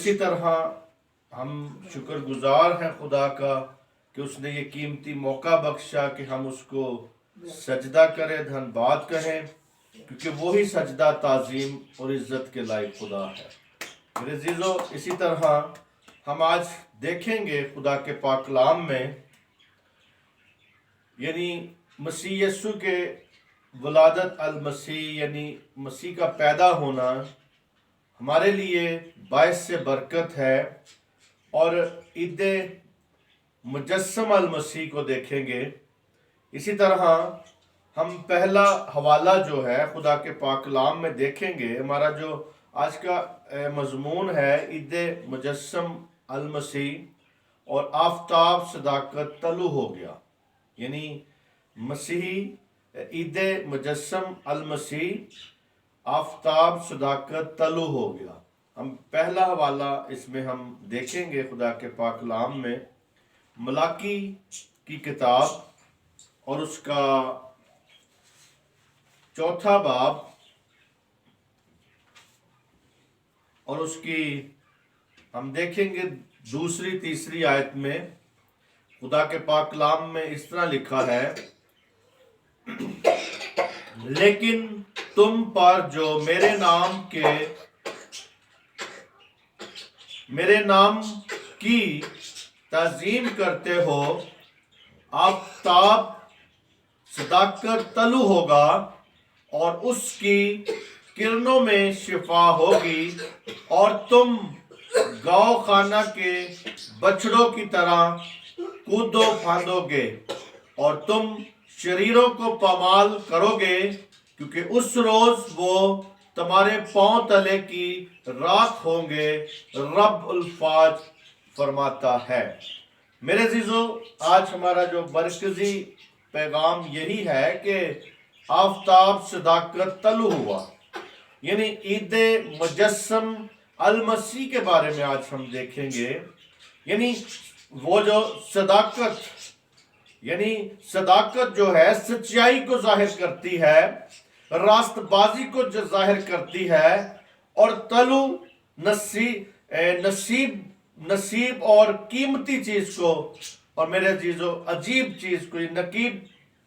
इसी तरह हम शुक्रगुजार हैं खुदा का कि उसने ये कीमती मौका बख्शा कि हम उसको सजदा करें, धन्यवाद कहें, क्योंकि वही सजदा, ताज़ीम और इज़्ज़त के लायक खुदा है। मेरे अज़ीज़ों, इसी तरह हम आज देखेंगे खुदा के पाक कलाम में, यानी मसीह यस्सु के वलादत अल मसीह, यानी मसीह का पैदा होना हमारे लिए बायस से बरकत है। और ईद मुजस्सम अल मसीह को देखेंगे। इसी तरह हम पहला हवाला जो है खुदा के पाक कलाम में देखेंगे। हमारा जो आज का मजमून है ईद मुजस्सम अल मसीह और आफताब सदाकत तलु हो गया, यानी मसीही ईद मुजस्सम अल मसीह आफताब सदाकत तलु हो गया। हम पहला हवाला इसमें हम देखेंगे खुदा के पाक कलाम में मलाकी की किताब और उसका चौथा बाब और उसकी हम देखेंगे दूसरी तीसरी आयत में खुदा के पाक कलाम में इस तरह लिखा है, लेकिन तुम पर जो मेरे नाम की ताजीम करते हो, आफताब सदाकत तलु होगा और उसकी किरणों में शिफा होगी, और तुम गौ खाना के बछड़ों की तरह कूदो फांदोगे और तुम शरीरों को पामाल करोगे, क्योंकि उस रोज वो तुम्हारे पांव तले की राख होंगे, रब उल्फाज फरमाता है। मेरे अज़ीज़ों, आज हमारा जो मरकजी पैगाम यही है कि आफताब सदाकत तलु हुआ, यानी ईद मुजस्सम अल मसीह के बारे में आज हम देखेंगे। यानी वो जो सदाकत, यानी सदाकत जो है सच्चाई को जाहिर करती है, रास्तबाजी को जो जाहिर करती है, और तलु नसीब और कीमती चीज को, और मेरे अजीजों अजीब चीज को नकीब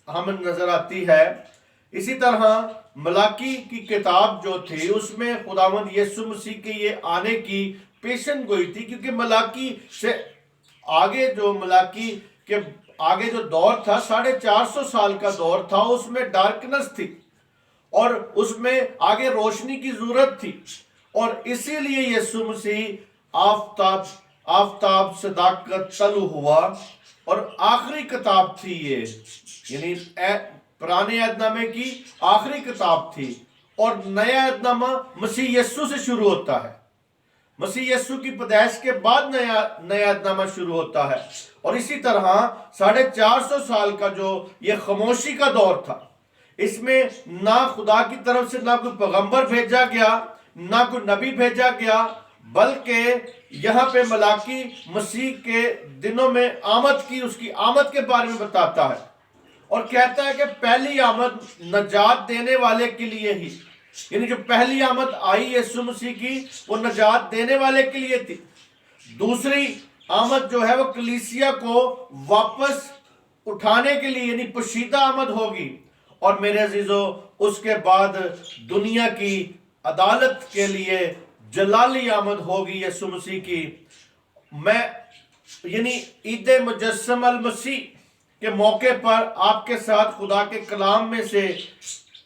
हमें नजर आती है। इसी तरह मलाकी की किताब जो थी उसमें खुदावंद यीशु मसीह के ये आने की पेशन गोई थी, क्योंकि मलाकी से आगे जो मलाकी के आगे जो दौर था 450 साल का दौर था, उसमें डार्कनेस थी और उसमें आगे रोशनी की जरूरत थी, और इसीलिए यीशु मसीह आफताब सदाकत तलु हुआ। और आखिरी किताब थी ये, यानी पुराने अहदनामे की आखिरी किताब थी, और नया अहदनामा मसीह यीशु से शुरू होता है। मसीह यीशु की पैदाइश के बाद नया अहदनामा शुरू होता है। और इसी तरह 450 साल का जो ये खामोशी का दौर था, इसमें ना खुदा की तरफ से ना कोई पैगंबर भेजा गया, ना कोई नबी भेजा गया, बल्कि यहाँ पे मलाकी मसीह के दिनों में आमद की, उसकी आमद के बारे में बताता है और कहता है कि पहली आमद नजात देने वाले के लिए ही, यानी जो पहली आमद आई यीशु मसीह की वो नजात देने वाले के लिए थी। दूसरी आमद जो है वो कलीसिया को वापस उठाने के लिए, यानी पोशीदा आमद होगी। और मेरे अजीजों, उसके बाद दुनिया की अदालत के लिए जलाली आमद होगी यीशु मसीह की। मैं यानी ईद मुजस्सम अल मसीह के मौके पर आपके साथ खुदा के कलाम में से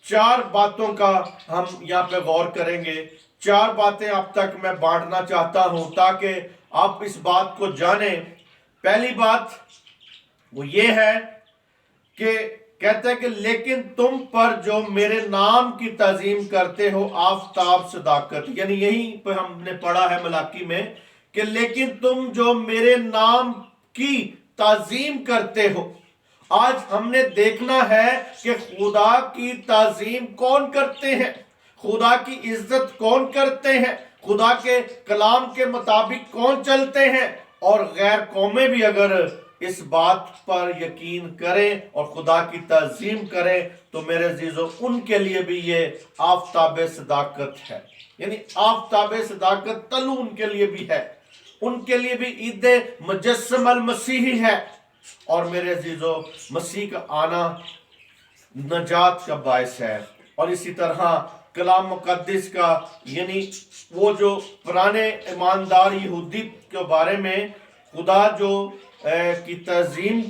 4 बातों का हम यहाँ पे गौर करेंगे। 4 बातें अब तक मैं बांटना चाहता हूं ताकि आप इस बात को जानें। पहली बात वो ये है कि कहते हैं कि लेकिन तुम पर जो मेरे नाम की ताजीम करते हो, आफताब सदाकत, यानी यहीं पे हमने पढ़ा है मलाकी में कि लेकिन तुम जो मेरे नाम की ताजीम करते हो। आज हमने देखना है कि खुदा की ताजीम कौन करते हैं, खुदा की इज्जत कौन करते हैं, खुदा के कलाम के मुताबिक कौन चलते हैं, और गैर कौमें भी अगर इस बात पर यकीन करें और खुदा की ताजीम करें तो मेरे अजीजों उनके लिए भी ये आफताब सदाकत है। یعنی آفتاب صداقت طلوع ان کے لیے بھی ہے، ان کے لیے بھی عید مجسم المسیحی ہے۔ اور میرے عزیزو، مسیح کا آنا نجات کا باعث ہے۔ اور اسی طرح کلام مقدس کا یعنی وہ جو پرانے ایماندار یہودی کے بارے میں خدا جو کی تعظیم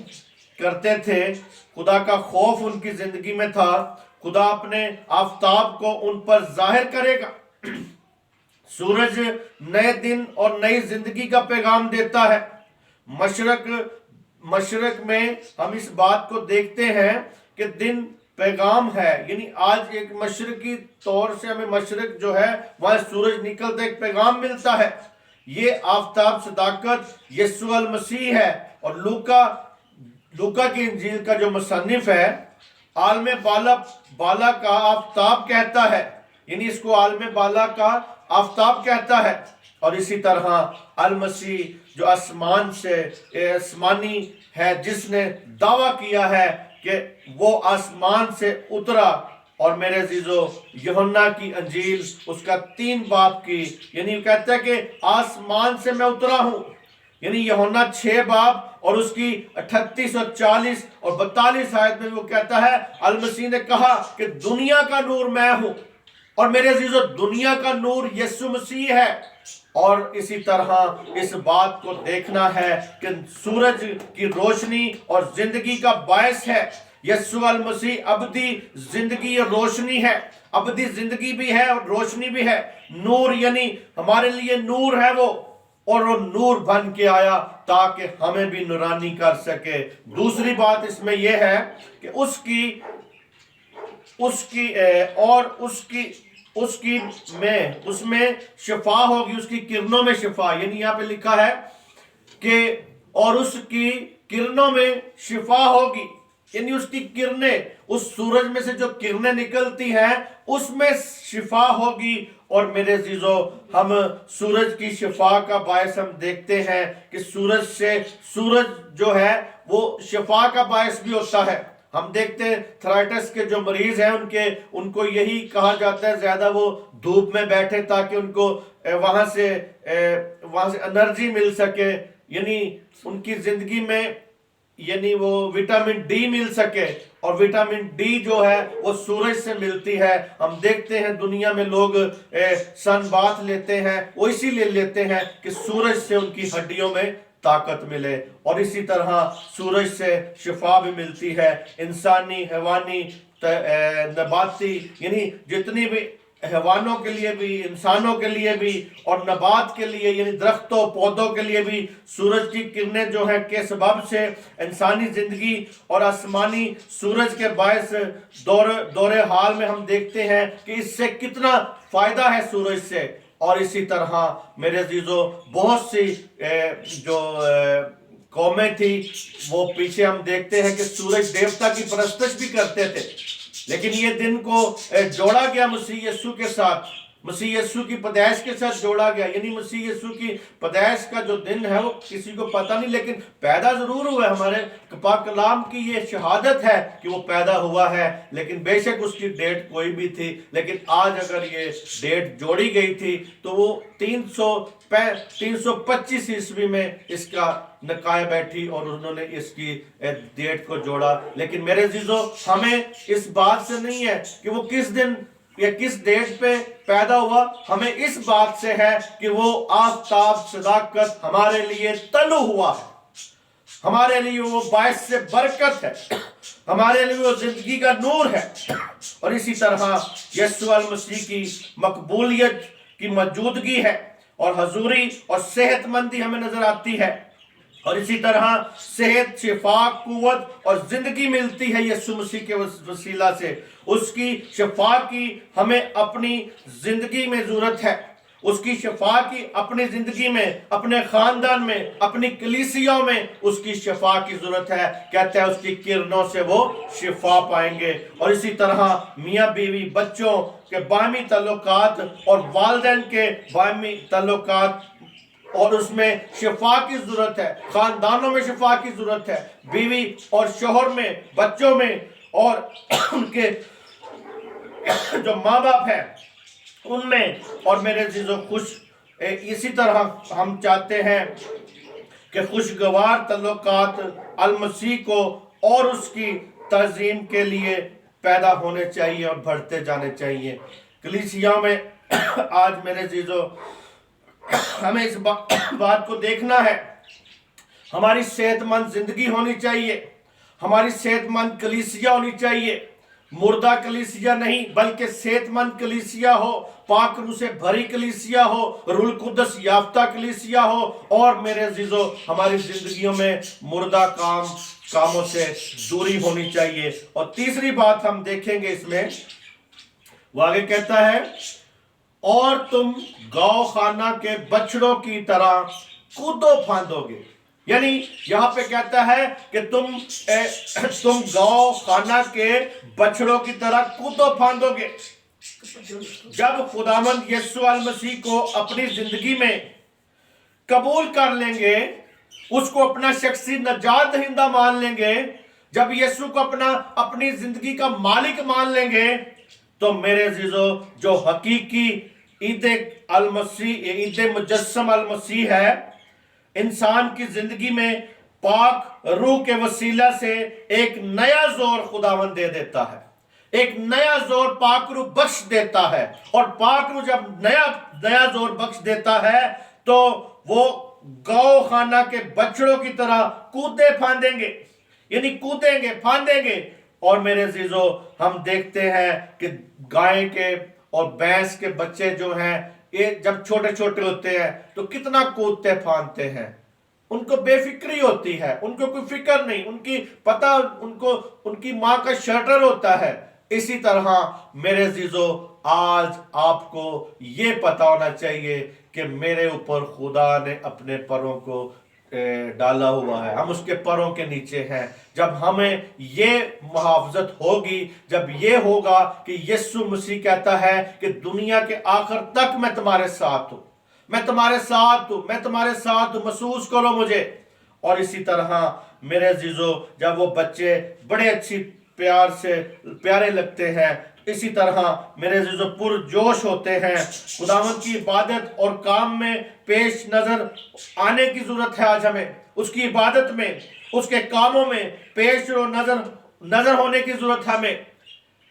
کرتے تھے، خدا کا خوف ان کی زندگی میں تھا، خدا اپنے آفتاب کو ان پر ظاہر کرے گا۔ سورج نئے دن اور نئی زندگی کا پیغام دیتا ہے۔ مشرق میں ہم اس بات کو دیکھتے ہیں کہ دن پیغام ہے، یعنی آج ایک مشرقی طور سے ہمیں مشرق جو ہے وہاں سورج نکلتا ایک پیغام ملتا ہے۔ یہ آفتاب صداقت یسوع المسیح ہے۔ اور لوکا کی انجیل کا جو مصنف ہے، عالم بالا کا آفتاب کہتا ہے، یعنی اس کو عالم بالا کا آفتاب کہتا ہے۔ اور اسی طرح المسیح جو آسمانی ہے، جس نے دعویٰ کیا ہے کہ وہ آسمان سے اترا۔ اور میرے عزیزو، یوحنا کی انجیل اس کا 3 باب کی یعنی کہتا ہے کہ آسمان سے میں اترا ہوں، یعنی یوحنا 6 باب اور اس کی 38 اور 40 اور 42 آیت میں وہ کہتا ہے المسیح نے کہا کہ دنیا کا نور میں ہوں۔ اور میرے عزیزو، دنیا کا نور یسوع مسیح ہے۔ اور اسی طرح اس بات کو دیکھنا ہے کہ سورج کی روشنی اور زندگی کا باعث ہے۔ یسوع المسیح ابدی زندگی اور روشنی ہے، ابدی زندگی بھی ہے اور روشنی بھی ہے۔ نور یعنی ہمارے لیے نور ہے وہ، اور وہ نور بن کے آیا تاکہ ہمیں بھی نورانی کر سکے۔ دوسری بات اس میں یہ ہے کہ اس میں شفا ہوگی، اس کی کرنوں میں شفا، یعنی یہاں پہ لکھا ہے کہ اور اس کی کرنوں میں شفا ہوگی، یعنی اس کی کرنیں، اس سورج میں سے جو کرنیں نکلتی ہیں اس میں شفا ہوگی۔ اور میرے عزیزو، ہم سورج کی شفا کا باعث ہم دیکھتے ہیں کہ سورج جو ہے وہ شفا کا باعث بھی ہوتا ہے۔ ہم دیکھتے ہیں تھرائٹس کے جو مریض ہیں ان کو یہی کہا جاتا ہے زیادہ وہ دھوپ میں بیٹھے تاکہ ان کو وہاں سے انرجی مل سکے، یعنی ان کی زندگی میں یعنی وہ وٹامن ڈی مل سکے۔ اور وٹامن ڈی جو ہے وہ سورج سے ملتی ہے۔ ہم دیکھتے ہیں دنیا میں لوگ سن باتھ لیتے ہیں، وہ اسی لیے لیتے ہیں کہ سورج سے ان کی ہڈیوں میں طاقت ملے۔ اور اسی طرح سورج سے شفا بھی ملتی ہے، انسانی، حیوانی، نباتی، یعنی جتنی بھی حیوانوں کے لیے بھی، انسانوں کے لیے بھی اور نبات کے لیے یعنی درختوں پودوں کے لیے بھی سورج کی کرنیں جو ہیں کے سبب سے انسانی زندگی اور آسمانی سورج کے باعث دور حال میں ہم دیکھتے ہیں کہ اس سے کتنا فائدہ ہے سورج سے۔ اور اسی طرح میرے عزیزو، بہت سی جو قومیں تھی وہ پیچھے ہم دیکھتے ہیں کہ سورج دیوتا کی پرستش بھی کرتے تھے، لیکن یہ دن کو جوڑا گیا مسیح یسوع کے ساتھ، مسیح یسوع کی پیدائش کے ساتھ جوڑا گیا۔ یعنی مسیح یسوع کی پیدائش کا جو دن ہے وہ کسی کو پتہ نہیں، لیکن پیدا ضرور ہوا ہے۔ ہمارے پاک کلام کی یہ شہادت ہے کہ وہ پیدا ہوا ہے، لیکن بے شک اس کی ڈیٹ کوئی بھی تھی، لیکن آج اگر یہ ڈیٹ جوڑی گئی تھی تو وہ 325 عیسوی میں اس کا نکاح بیٹھی اور انہوں نے اس کی ڈیٹ کو جوڑا۔ لیکن میرے عزیزو، ہمیں اس بات سے نہیں ہے کہ وہ کس دن یا کس ڈیٹ پہ پیدا ہوا، ہمیں اس بات سے ہے کہ وہ آفتاب صداقت ہمارے لیے طلوع ہوا ہے، ہمارے لیے وہ باعث سے برکت ہے، ہمارے لیے وہ زندگی کا نور ہے۔ اور اسی طرح یسوع المسیح کی مقبولیت کی موجودگی ہے اور حضوری اور صحت مندی ہمیں نظر آتی ہے۔ اور اسی طرح صحت، شفا، قوت اور زندگی ملتی ہے یسوع مسیح کے وسیلہ سے۔ اس کی شفا کی ہمیں اپنی زندگی میں ضرورت ہے، اس کی شفا کی اپنی زندگی میں، اپنے خاندان میں، اپنی کلیسیوں میں اس کی شفا کی ضرورت ہے۔ کہتا ہے اس کی کرنوں سے وہ شفا پائیں گے۔ اور اسی طرح میاں بیوی، بچوں کے باہمی تعلقات اور والدین کے باہمی تعلقات، اور اس میں شفا کی ضرورت ہے، خاندانوں میں شفا کی ضرورت ہے، بیوی اور شوہر میں، بچوں میں، اور ان کے جو ماں باپ ہیں उनमें। और मेरे अजीजों इसी तरह हम चाहते हैं कि खुशगवार तल्लुकात अल मसीह को और उसकी तज़ीम के लिए पैदा होने चाहिए और बढ़ते जाने चाहिए कलीसिया में। आज मेरे अजीजों हमें इस बात को देखना है, हमारी सेहतमंद जिंदगी होनी चाहिए, हमारी सेहतमंद कलीसिया होनी चाहिए, मुर्दा कलीसिया नहीं बल्कि सेहतमंद कलीसिया हो, पाक रूह से भरी कलीसिया हो, रूल कुदस याफ्ता कलीसिया हो। और मेरे अजीजों हमारी जिंदगियों में मुर्दा कामों से दूरी होनी चाहिए। और तीसरी बात हम देखेंगे इसमें, वो आगे कहता है, और तुम गौ खाना के बछड़ों की तरह कूदो फांदोगे। यानी यहां पे कहता है कि तुम गौ खाना के बछड़ों की तरह कूदो फांदोगे। जब खुदावंद यीशु अल मसीह को अपनी जिंदगी में कबूल कर लेंगे, उसको अपना शख्सी नजात दहिंदा मान लेंगे, जब यीशु को अपनी जिंदगी का मालिक मान लेंगे, तो मेरे अजीजों जो हकीकी ईद अल मसीह, ईद मुजस्सम अल मसीह है, इंसान की जिंदगी में पाक रूह के वसीला से एक नया जोर खुदावंद दे देता है, एक नया जोर पाक रूह बख्श देता है। और पाक रूह जब नया जोर बख्श देता है तो वो गौ खाना के बछड़ों की तरह कूदे फांदेंगे, यानी कूदेंगे फांदेंगे। और मेरे अजीजों हम देखते हैं कि गाय के और भैंस के बच्चे जो हैं, ये जब छोटे छोटे होते हैं तो कितना कूदते फांदते हैं, उनको बेफिक्री होती है, उनको कोई फिक्र नहीं, उनको उनकी माँ का शर्टर होता है। इसी तरह मेरे अजीजों आज आपको ये पता होना चाहिए कि मेरे ऊपर खुदा ने अपने परों को डाला हुआ है, हम उसके परों के नीचे हैं। जब हमें ये मुहाफ़ज़त होगी, जब ये होगा कि यीशु मसीह कहता है कि दुनिया के आखिर तक मैं तुम्हारे साथ हूं, मैं तुम्हारे साथ हूं, मैं तुम्हारे साथ हूं, महसूस करो मुझे। और इसी तरह मेरे अजीजों जब वो बच्चे बड़े अच्छी प्यारे लगते हैं, इसी तरह मेरे अजीजों पुरजोश होते हैं। खुदावंद की इबादत और काम में पेश नजर आने की जरूरत है। आज हमें उसकी इबादत में, उसके कामों में पेश नजर होने की जरूरत है, हमें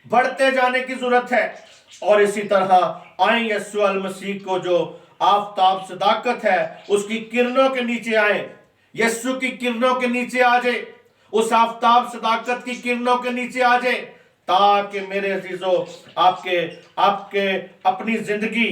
बढ़ते जाने की जरूरत है। और इसी तरह आए यीशु अल मसीह को जो आफताब सदाकत है उसकी किरणों के नीचे आए, यीशु की किरणों के नीचे आ जाए, उस आफताब सदाकत की किरणों के नीचे आ जाए, ताकि मेरे अजीजों आपके अपनी जिंदगी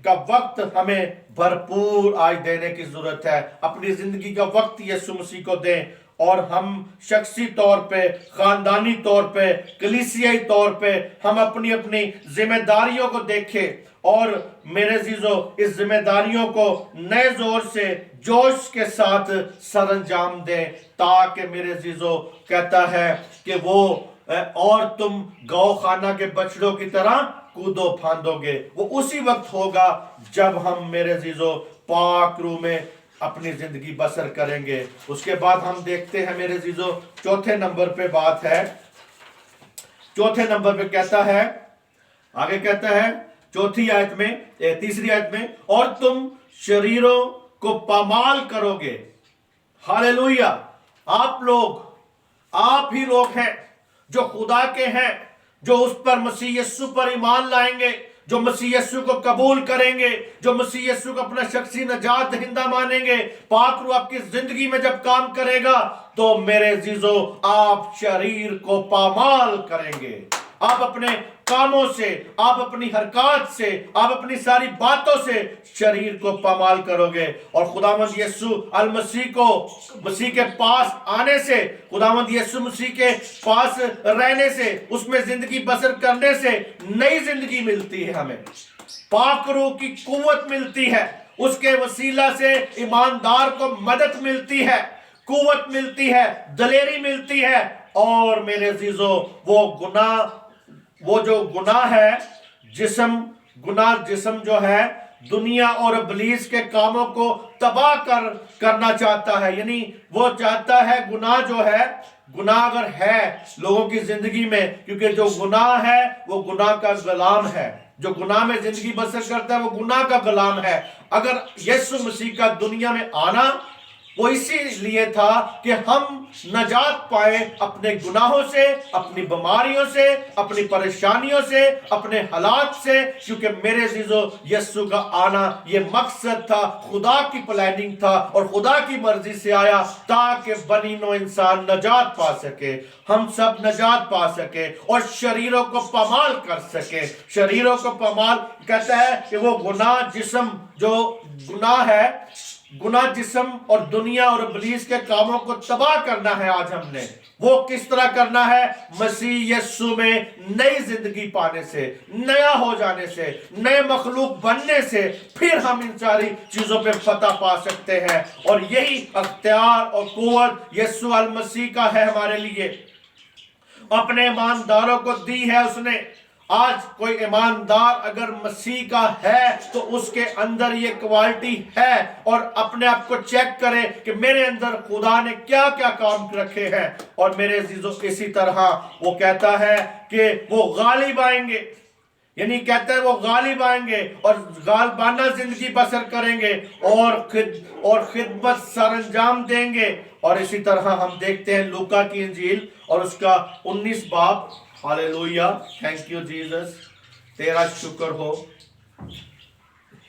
का वक्त हमें भरपूर आज देने की जरूरत है। अपनी जिंदगी का वक्त यीशु मसीह को दें और हम शख्सी तौर पे, खानदानी तौर पे, कलीसियाई तौर पे हम अपनी अपनी जिम्मेदारियों को देखें और मेरे अजीजों इस जिम्मेदारियों को नए जोर से जोश के साथ सरंजाम दें, ताकि मेरे अजीजों कहता है कि वो और तुम गौ खाना के बछड़ों की तरह कूदो फांदोगे। वो उसी वक्त होगा जब हम मेरे अजीजों पाक रूह में अपनी जिंदगी बसर करेंगे। उसके बाद हम देखते हैं मेरे अजीजों चौथे नंबर पे बात है, चौथे नंबर पे कहता है, आगे कहता है चौथी आयत में, तीसरी आयत में, और तुम शरीरों को पामाल करोगे। हालेलुया। आप ही लोग हैं जो खुदा के हैं, जो उस पर मसीह यीशु पर ईमान लाएंगे, जो मसीह यीशु को कबूल करेंगे, जो मसीह यीशु को अपना शख्सी नजात दहिंदा मानेंगे। पाक रूह आपकी जिंदगी में जब काम करेगा तो मेरे अजीजों आप शरीर को पामाल करेंगे। आप अपने कामों से, आप अपनी हरकत से, आप अपनी सारी बातों से शरीर को पामाल करोगे। और खुदावंद यीशु अल मसीह के पास आने से, खुदावंद यीशु मसीह के पास रहने से, उसमें जिंदगी बसर करने से नई जिंदगी मिलती है, हमें पाक रूह की कुव्वत मिलती है, उसके वसीला से ईमानदार को मदद मिलती है, कुव्वत मिलती है, दलेरी मिलती है। और मेरे अजीजों वो जो गुनाह है, जिस्म जो है दुनिया और इब्लीस के कामों को तबाह करना चाहता है, यानी वो चाहता है गुनाह जो है, गुनाह अगर है लोगों की जिंदगी में, क्योंकि जो गुनाह है वो गुनाह का गुलाम है, जो गुनाह में जिंदगी बसर करता है वो गुनाह का गुलाम है। अगर यीशु मसीह का दुनिया में आना वो इसीलिए था कि हम नजात पाए अपने गुनाहों से, अपनी बीमारियों से, अपनी परेशानियों से, अपने हालात से। क्योंकि मेरे अजीजों, यीशु का आना ये मकसद था, खुदा की प्लानिंग था और खुदा की मर्जी से आया ताकि बनी नौ इंसान नजात पा सके, हम सब नजात पा सके और शरीरों को पामाल कर सके। शरीरों को पामाल कहता है कि वो गुनाह जिस्म, जो गुनाह है, गुनाह जिस्म और दुनिया और इब्लीस के कामों को तबाह करना है। आज हमने वो किस तरह करना है? मसीह यीशु में नई जिंदगी पाने से, नया हो जाने से, नए मखलूक बनने से फिर हम इन सारी चीजों पे फतह पा सकते हैं। और यही अख्तियार और कुव्वत यीशु अल मसीह का है हमारे लिए, अपने ईमानदारों को दी है उसने। आज कोई ईमानदार अगर मसीह का है तो उसके अंदर ये क्वालिटी है, और अपने आप को चेक करे कि मेरे अंदर खुदा ने क्या क्या काम रखे हैं। और मेरे अजीजों, इसी तरह वो कहता है कि वो गालिब आएंगे, यानी कहता है वो गालिब आएंगे और गालिबाना जिंदगी बसर करेंगे और खिदमत सरंजाम देंगे। और इसी तरह हम देखते हैं लूका की इंजील और उसका 19 बाब। हालेलुया, थैंक यू जीसस, तेरा शुक्र हो।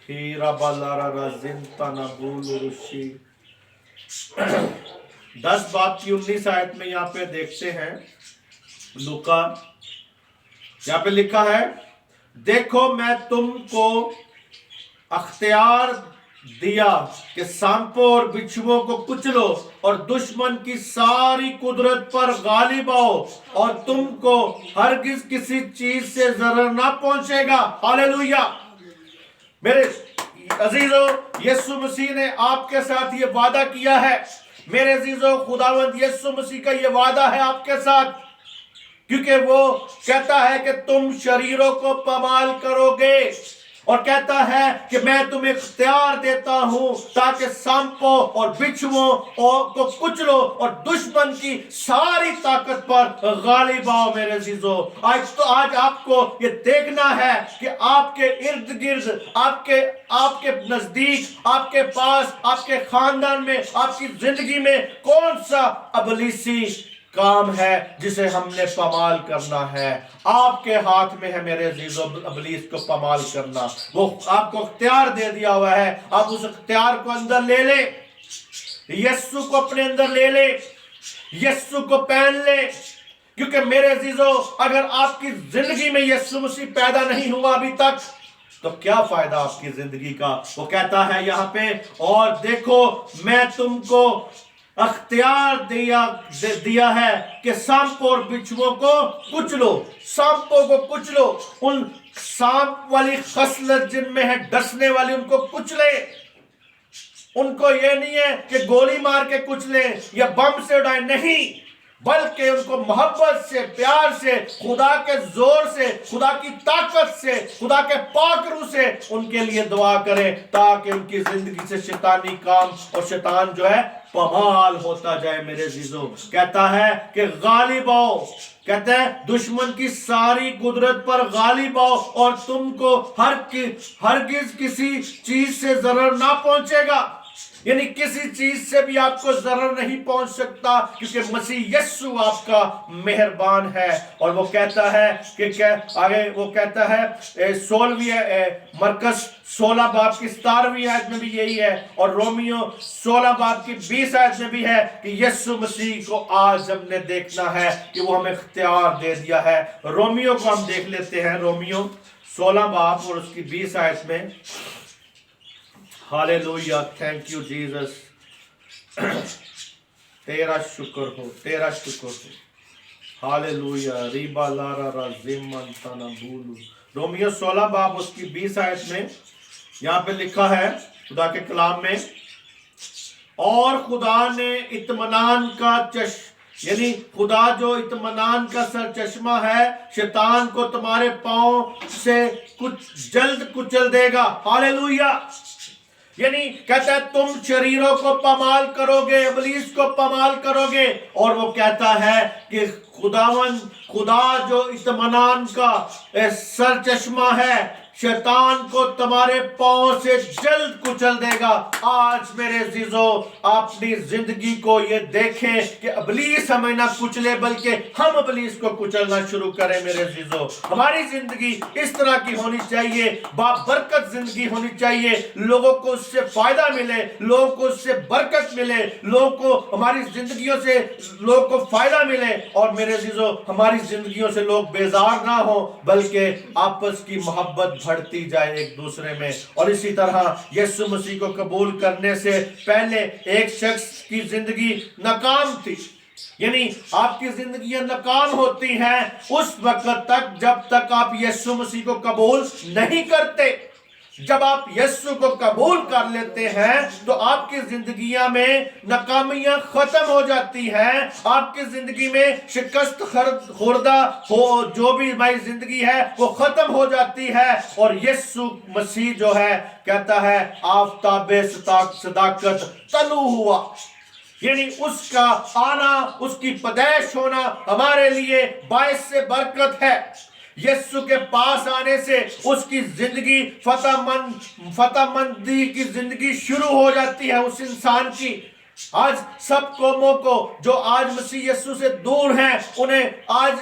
हीरा बालारा राजिंता ना बुलुरुशी 10 बाब की 19 आयत में यहाँ पे देखते हैं लूका, यहाँ पे लिखा है, देखो मैं तुमको अख्तियार दिया कि सांपों और बिच्छुओं को कुचलो और दुश्मन की सारी कुदरत पर गालिब आओ और तुमको हरगिज किसी चीज से जरर ना पहुंचेगा। हालेलुया। मेरे अजीजों, यीशु मसीह ने आपके साथ ये वादा किया है। मेरे अजीजों, खुदावंद यीशु मसीह का ये वादा है आपके साथ, क्योंकि वो कहता है कि तुम शरीरों को पामाल करोगे और कहता है कि मैं तुम्हें इख्तियार देता हूं ताकि सांपों और बिच्छुओं को कुचलो और दुश्मन की सारी ताकत पर गालिब आओ। मेरे अजीजों, आज आपको ये देखना है कि आपके इर्द गिर्द, आपके नजदीक, आपके पास, आपके खानदान में, आपकी जिंदगी में कौन सा अबलीसी काम है जिसे हमने पमाल करना है। आपके हाथ में है मेरे अजीजों इब्लीस को पमाल करना। वो आपको इख्तियार दे दिया हुआ है, आप उस इख्तियार को अंदर ले ले, यीशु को अपने अंदर ले ले, यीशु को पहन ले। क्योंकि मेरे अजीजों, अगर आपकी जिंदगी में यीशु मसीह पैदा नहीं हुआ अभी तक तो क्या फायदा आपकी जिंदगी का। वो कहता है यहाँ पे, और देखो मैं तुमको अख्तियार दिया है कि सांपों और बिच्छुओं को कुचलो। सांपों को कुचलो, उन सांप वाली खसलत जिनमें है डसने वाली, उनको कुचले। उनको ये नहीं है कि गोली मार के कुचले या बम से उड़ाए, नहीं, बल्कि उनको मोहब्बत से, प्यार से, खुदा के जोर से, खुदा की ताकत से, खुदा के पाक रूह से उनके लिए दुआ करें ताकि उनकी जिंदगी से शैतानी काम और शैतान जो है पमाल होता जाए। मेरे अजीजों, कहता है कि गालिब आओ, कहता है दुश्मन की सारी कुदरत पर गालिब आओ और तुमको हरगिज किसी चीज से जरर ना पहुंचेगा। यानी किसी चीज से भी आपको जरर नहीं पहुंच सकता, क्योंकि मसीह यीशु आपका मेहरबान है। और वो कहता है कि आगे वो कहता है 16वीं मरकस 16 बाब की 17वीं आयत में भी यही है, और रोमियो 16 बाब की 20 आयत में भी है कि यीशु मसीह को आज हमने देखना है कि वो हमें इख्तियार दे दिया है। रोमियो को हम देख लेते हैं, रोमियो 16 बाब और उसकी 20 आयत में। हालेलुया, थैंक यू जीसस, तेरा शुक्र हो, तेरा शुक्र हो। हालेलुया, रीबा लारा राजिमन तना बुलु। रोमियो 16 बाब उसकी 20 आयत में यहाँ पे लिखा है खुदा के कलाम में, और खुदा ने इत्मीनान का यानी खुदा जो इत्मीनान का सर चश्मा है, शैतान को तुम्हारे पांव से कुछ जल्द कुचल देगा। हालेलुया। यानी कहता है तुम शरीरों को पमाल करोगे, इब्लीस को पमाल करोगे। और वो कहता है कि खुदा जो इत्मीनान का सर चश्मा है, शैतान को तुम्हारे पांव से जल्द कुचल देगा। आज मेरे अजीजों, अपनी जिंदगी को ये देखें कि इब्लीस हमें ना कुचले बल्कि हम इब्लीस को कुचलना शुरू करें। मेरे अजीजों, हमारी जिंदगी इस तरह की होनी चाहिए, बाबरकत जिंदगी होनी चाहिए, लोगों को उससे फायदा मिले, लोगों को उससे बरकत मिले, लोगों को हमारी जिंदगियों से लोगों को फायदा मिले, और मेरे अजीजों हमारी जिंदगियों से लोग बेजार ना हो बल्कि आपस की मोहब्बत बढ़ती जाए एक दूसरे में। और इसी तरह यीशु मसीह को कबूल करने से पहले एक शख्स की जिंदगी नाकाम थी, यानी आपकी जिंदगी नाकाम होती हैं उस वक्त तक जब तक आप यीशु मसीह को कबूल नहीं करते। जब आप यीशु को कबूल कर लेते हैं तो आपकी जिंदगियां में नाकामियां खत्म हो जाती हैं, आपकी जिंदगी में शिकस्त खुर्दा हो जो भी हमारी जिंदगी है वो खत्म हो जाती है। और यीशु मसीह जो है कहता है आफताबे सदाकत तलू हुआ, यानी उसका आना, उसकी पैदाइश होना हमारे लिए बायस से बरकत है। यीशु के पास आने से उसकी जिंदगी फतेहमंदी की जिंदगी शुरू हो जाती है उस इंसान की। आज सब कौमों को जो आज मसीह यीशु से दूर हैं उन्हें आज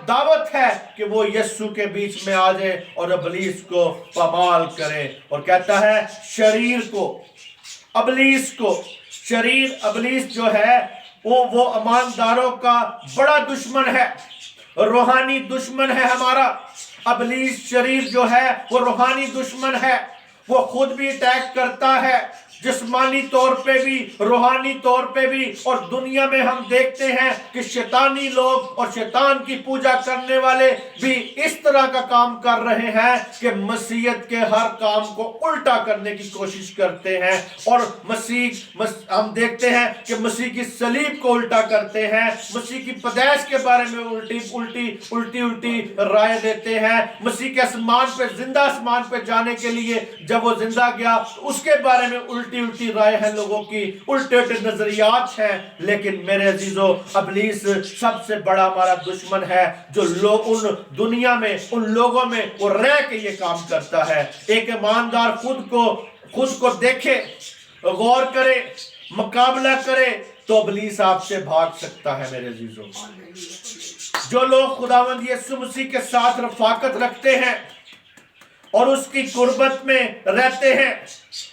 दावत है कि वो यीशु के बीच में आ जाए और इब्लीस को पमाल करें। और कहता है शरीर को, इब्लीस को, शरीर इब्लीस जो है वो ईमानदारों का बड़ा दुश्मन है, रूहानी दुश्मन है हमारा। इब्लीस शरीर जो है वो रूहानी दुश्मन है, वो खुद भी अटैक करता है, जिस्मानी तौर पे भी, रूहानी तौर पे भी। और दुनिया में हम देखते हैं कि शैतानी लोग और शैतान की पूजा करने वाले भी इस तरह का काम कर रहे हैं कि मसीहत के हर काम को उल्टा करने की कोशिश करते हैं। और हम देखते हैं कि मसीह की सलीब को उल्टा करते हैं, मसीह की पैदाइश के बारे में उल्टी राय देते हैं, मसीह के आसमान पे, जिंदा आसमान पे जाने के लिए जब वो जिंदा गया उसके बारे में उल्टी राय है लोगों की, उल्टे नजरियात हैं। लेकिन मेरे अजीजों, इब्लीस सबसे बड़ा हमारा दुश्मन है जो लोग उन दुनिया में, उन लोगों में वो रह के ये काम करता है। एक ईमानदार खुद को देखे, गौर करे, मुकाबला करे तो इब्लीस आपसे भाग सकता है। मेरे अजीजों, जो लोग खुदावंद यीशु मसीह के साथ रफाकत रखते हैं और उसकी कुर्बत में रहते हैं,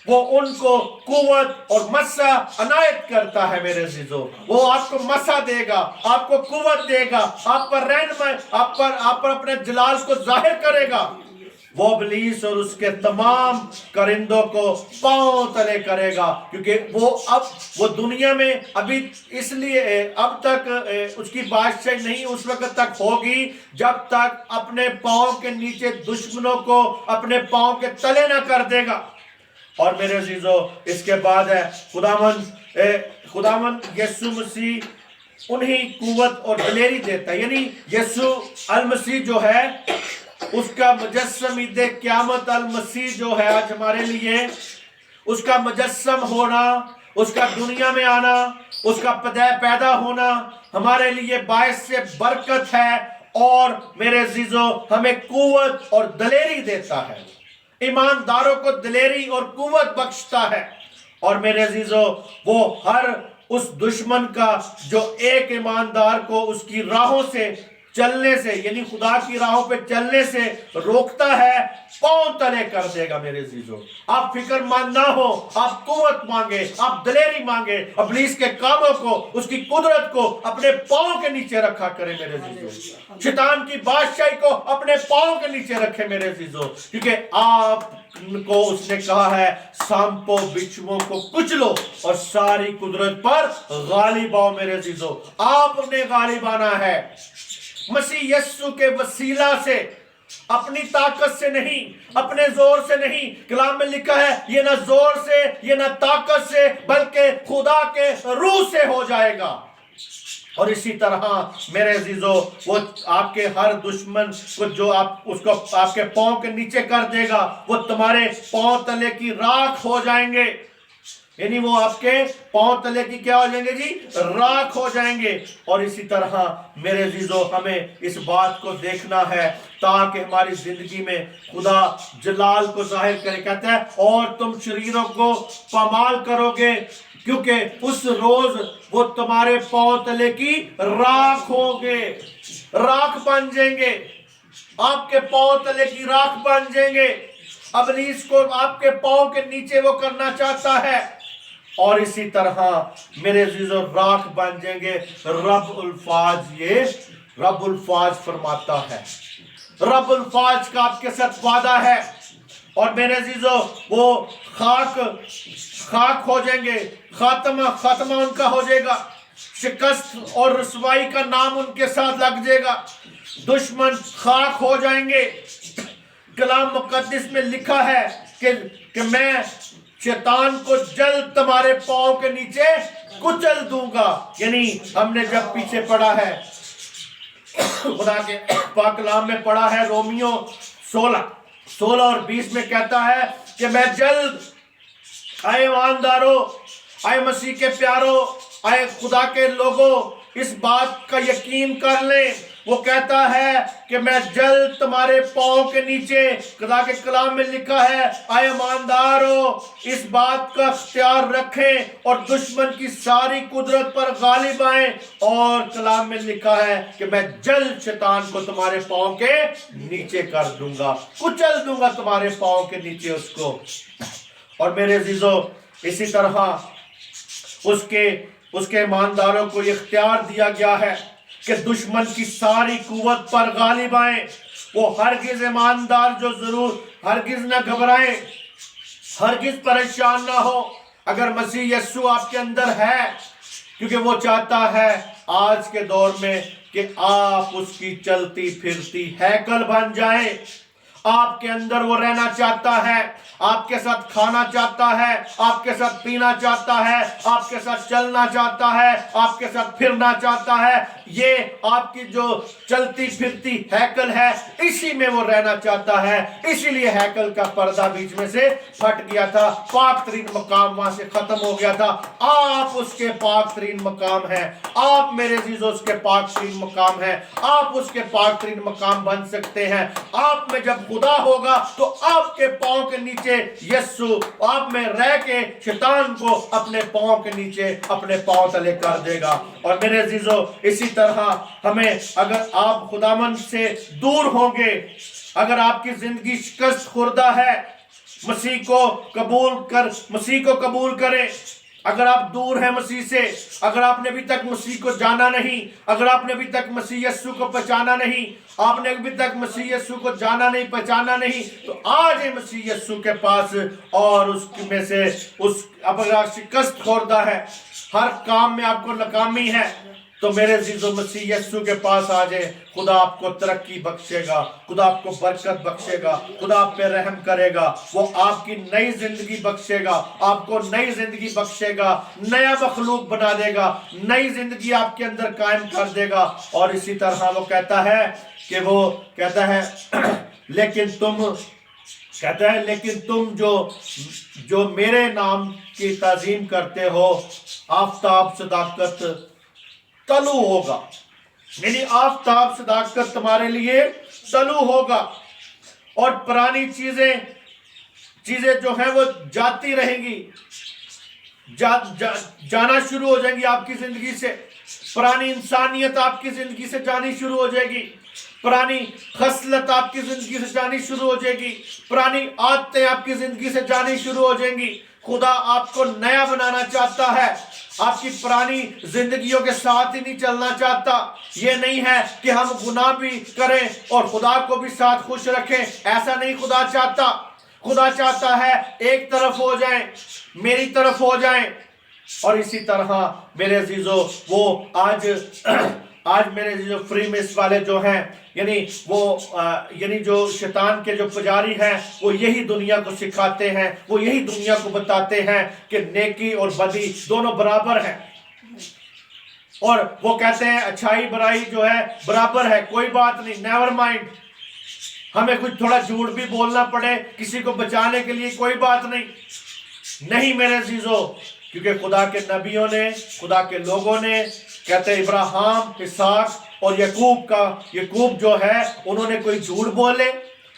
वो उनको कुव्वत और मसा अनायत करता है। मेरे अजीजों, वो आपको मसा देगा, आपको कुव्वत देगा, आप पर रहनुमाई, आप पर अपने जलाल को जाहिर करेगा। वो इब्लीस और उसके तमाम करिंदों को पांव तले करेगा, क्योंकि वो दुनिया में अभी इसलिए अब तक उसकी बादशाही नहीं उस वक्त तक होगी जब तक अपने पांव के नीचे दुश्मनों को अपने पांव के तले ना कर देगा। और मेरे अजीजों, इसके बाद है खुदावंद यीशु मसीह उन्हीं कुव्वत और दलेरी देता है, यानी यीशु अल मसीह जो है उसका मुजस्सम ईद क़यामत अल मसीह जो है आज हमारे लिए, उसका मुजस्सम होना, उसका दुनिया में आना, उसका पैदा होना हमारे लिए बायस से बरकत है। और मेरे अजीजों, हमें कुव्वत और दलेरी देता है, ईमानदारों को दलेरी और कुव्वत बख्शता है। और मेरे अजीजों, वो हर उस दुश्मन का जो एक ईमानदार को उसकी राहों से चलने से, यानी खुदा की राहों पे चलने से रोकता है, पांव तले कर देगा। मेरे अजीजों, आप फिक्रमंद ना हो, आप कुव्वत मांगे, आप दलेरी मांगे, इब्लीस के कामों को, उसकी कुदरत को अपने पांव के नीचे रखा करें। मेरे अजीजों, शैतान की बादशाही को अपने पांव के नीचे रखे। मेरे अजीजों, क्योंकि आपको उसने कहा है सांपों बिच्छुओं को कुचलो और सारी कुदरत पर गालिब आओ। मेरे अजीजों, आपने गालिब आना है मसीह यीशु के वसीला से, अपनी ताकत से नहीं, अपने जोर से नहीं। कलाम में लिखा है ये ना जोर से, ये ना ताकत से, बल्कि खुदा के रूह से हो जाएगा। और इसी तरह मेरे अजीजों, वो आपके हर दुश्मन को जो उसको आपके पांव के नीचे कर देगा, वो तुम्हारे पांव तले की राख हो जाएंगे। यानी वो आपके पांव तले की क्या हो जाएंगे जी, राख हो जाएंगे। और इसी तरह मेरे अजीजों हमें इस बात को देखना है ताकि हमारी जिंदगी में खुदा जलाल को जाहिर करे। कहता है और तुम शरीरों को पामाल करोगे क्योंकि उस रोज वो तुम्हारे पांव तले की राख होंगे, राख बन जाएंगे, आपके पांव तले की राख बन जाएंगे। अबलीस को आपके पांव के नीचे वो करना चाहता है। और इसी तरह मेरे अजीजों राख बन जाएंगे। रब्बुल फाज, ये रब्बुल फाज फरमाता है, रब्बुल फाज का आपके साथ वादा है। और मेरे अजीजों वो खाक हो जाएंगे, खात्मा उनका हो जाएगा, शिकस्त और रसवाई का नाम उनके साथ लग जाएगा, दुश्मन खाक हो जाएंगे। कलाम मुकद्दस में लिखा है कि मैं शैतान को जल्द तुम्हारे पांव के नीचे कुचल दूंगा। यानी हमने जब पीछे पढ़ा है, खुदा के पाक कलाम में पढ़ा है, रोमियो 16 और 20 में कहता है कि मैं जल्द, आए ईमानदारों, आए मसीह के प्यारों, आए खुदा के लोगों, इस बात का यकीन कर लें। वो कहता है कि मैं जल्द तुम्हारे पांव के नीचे, खुदा के कलाम में लिखा है, आए ईमानदारों इस बात का इख्तियार रखें और दुश्मन की सारी कुदरत पर गालिब आए। और कलाम में लिखा है कि मैं जल्द शैतान को तुम्हारे पांव के नीचे कर दूंगा, कुचल दूंगा तुम्हारे पांव के नीचे उसको। और मेरे अजीजों इसी तरह उसके ईमानदारों को इख्तियार दिया गया है कि दुश्मन की सारी कुव्वत पर गालिब आए। वो हरगिज ईमानदार जो जरूर हरगिज ना घबराए, हरगिज परेशान ना हो अगर मसीह यीशु आपके अंदर है, क्योंकि वो चाहता है आज के दौर में कि आप उसकी चलती फिरती हैकल बन जाए। आपके अंदर वो रहना चाहता है, आपके साथ खाना चाहता है, आपके साथ पीना चाहता है, आपके साथ चलना चाहता है, आपके साथ फिरना चाहता है। ये आपकी जो चलती फिरती हैकल है, इसी में वो रहना चाहता है। इसीलिए हैकल का पर्दा बीच में से फट गया था, पाक तरीन मकाम वहां से खत्म हो गया था। आप उसके पाक तरीन मकाम है, आप मेरे अजीजों उसके पाक तरीन मकाम है, आप उसके पाक तरीन मकाम बन सकते हैं। आप में जब खुदा होगा तो आपके पांव के नीचे यीशु आप में रह के शैतान को अपने पांव के नीचे, अपने पांव तले कर देगा। और मेरे अजीजों इसी तरह हमें, अगर आप खुदामंद से दूर होंगे, अगर आपकी जिंदगी शिकस्त खुर्दा है, मसीह को कबूल करें। अगर आप दूर हैं मसीह से, अगर आपने अभी तक मसीह को जाना नहीं, अगर आपने अभी तक मसीह यीशु को पहचाना नहीं, आपने अभी तक मसीह यीशु को जाना नहीं, पहचाना नहीं, तो आज है मसीह यीशु के पास। और उसमें से अगर शिकस्त खुर्दा है, हर काम में आपको नाकामी है, तो मेरे अजीजों मसीह यीशु के पास आ जाए। खुदा आपको तरक्की बख्शेगा, खुदा आपको बरकत बख्शेगा, खुदा आप पे रहम करेगा, वो आपकी नई जिंदगी बख्शेगा, आपको नई जिंदगी बख्शेगा, नया मखलूक बना देगा, नई जिंदगी आपके अंदर कायम कर देगा। और इसी तरह वो कहता है लेकिन तुम जो मेरे नाम की ताजीम करते हो, आफताब सदाकत तलू होगा। यानी आफताब सदाकत तुम्हारे लिए तलू होगा, और पुरानी चीजें जो हैं वो जाती रहेंगी, जाना शुरू हो जाएंगी आपकी जिंदगी से। पुरानी इंसानियत आपकी जिंदगी से जानी शुरू हो जाएगी, पुरानी खसलत आपकी जिंदगी से जानी शुरू हो जाएगी, पुरानी आदतें आपकी जिंदगी से जानी शुरू हो जाएंगी। खुदा आपको नया बनाना चाहता है, आपकी पुरानी जिंदगियों के साथ ही नहीं चलना चाहता। ये नहीं है कि हम गुनाह भी करें और खुदा को भी साथ खुश रखें, ऐसा नहीं खुदा चाहता। खुदा चाहता है एक तरफ हो जाएं, मेरी तरफ हो जाएं। और इसी तरह मेरे अजीजों वो आज मेरे जो फ्री मिस वाले जो हैं, यानी जो शैतान के जो पुजारी हैं, वो यही दुनिया को सिखाते हैं, वो यही दुनिया को बताते हैं कि नेकी और बदी दोनों बराबर हैं। और वो कहते हैं अच्छाई बुराई जो है बराबर है, कोई बात नहीं, नेवर माइंड, हमें कुछ थोड़ा झूठ भी बोलना पड़े किसी को बचाने के लिए, कोई बात नहीं। نہیں میرے عزیزو، کیونکہ خدا کے نبیوں نے، خدا کے لوگوں نے، کہتے ہیں ابراہیم، اسحاق اور یعقوب جو ہے، انہوں نے کوئی جھوٹ بولے،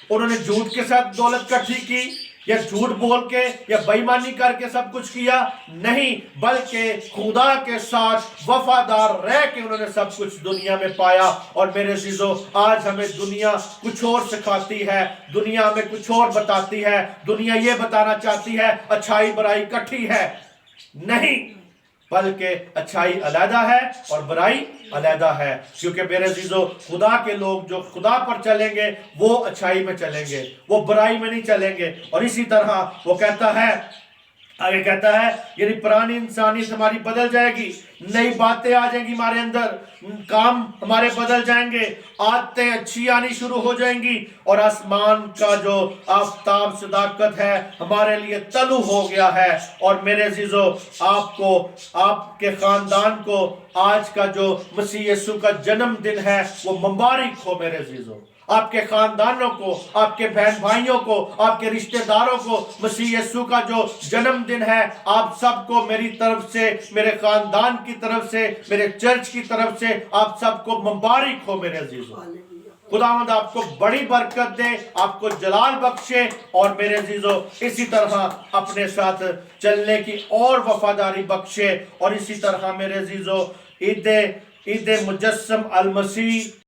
انہوں نے جھوٹ کے ساتھ دولت کٹھی کی، یا جھوٹ بول کے یا بے ایمانی کر کے سب کچھ کیا؟ نہیں، بلکہ خدا کے ساتھ وفادار رہ کے انہوں نے سب کچھ دنیا میں پایا۔ اور میرے عزیزو، آج ہمیں دنیا کچھ اور سکھاتی ہے، دنیا ہمیں کچھ اور بتاتی ہے، دنیا یہ بتانا چاہتی ہے اچھائی برائی کٹھی ہے۔ نہیں، بلکہ اچھائی علیحدہ ہے اور برائی علیحدہ ہے، کیونکہ میرے عزیزو خدا کے لوگ جو خدا پر چلیں گے وہ اچھائی میں چلیں گے، وہ برائی میں نہیں چلیں گے۔ اور اسی طرح وہ کہتا ہے، آگے کہتا ہے، یعنی پرانی انسانیت ہماری بدل جائے گی، نئی باتیں آ جائیں گی ہمارے اندر، کام ہمارے بدل جائیں گے، عادتیں اچھی آنی شروع ہو جائیں گی، اور آسمان کا جو آفتاب صداقت ہے ہمارے لیے طلوع ہو گیا ہے۔ اور میرے عزیزو، آپ کو، آپ کے خاندان کو آج کا جو مسیح یسوع کا جنم دن ہے وہ مبارک ہو میرے عزیزو۔ آپ کے خاندانوں کو، آپ کے بہن بھائیوں کو، آپ کے رشتہ داروں کو مسیح یسوع کا جو جنم دن ہے، آپ سب کو میری طرف سے، میرے خاندان کی طرف سے، میرے چرچ کی طرف سے آپ سب کو مبارک ہو میرے عزیزو۔ خداوند آپ کو بڑی برکت دے، آپ کو جلال بخشے، اور میرے عزیزو اسی طرح اپنے ساتھ چلنے کی اور وفاداری بخشے۔ اور اسی طرح میرے عزیزو، عید مجسم المسیح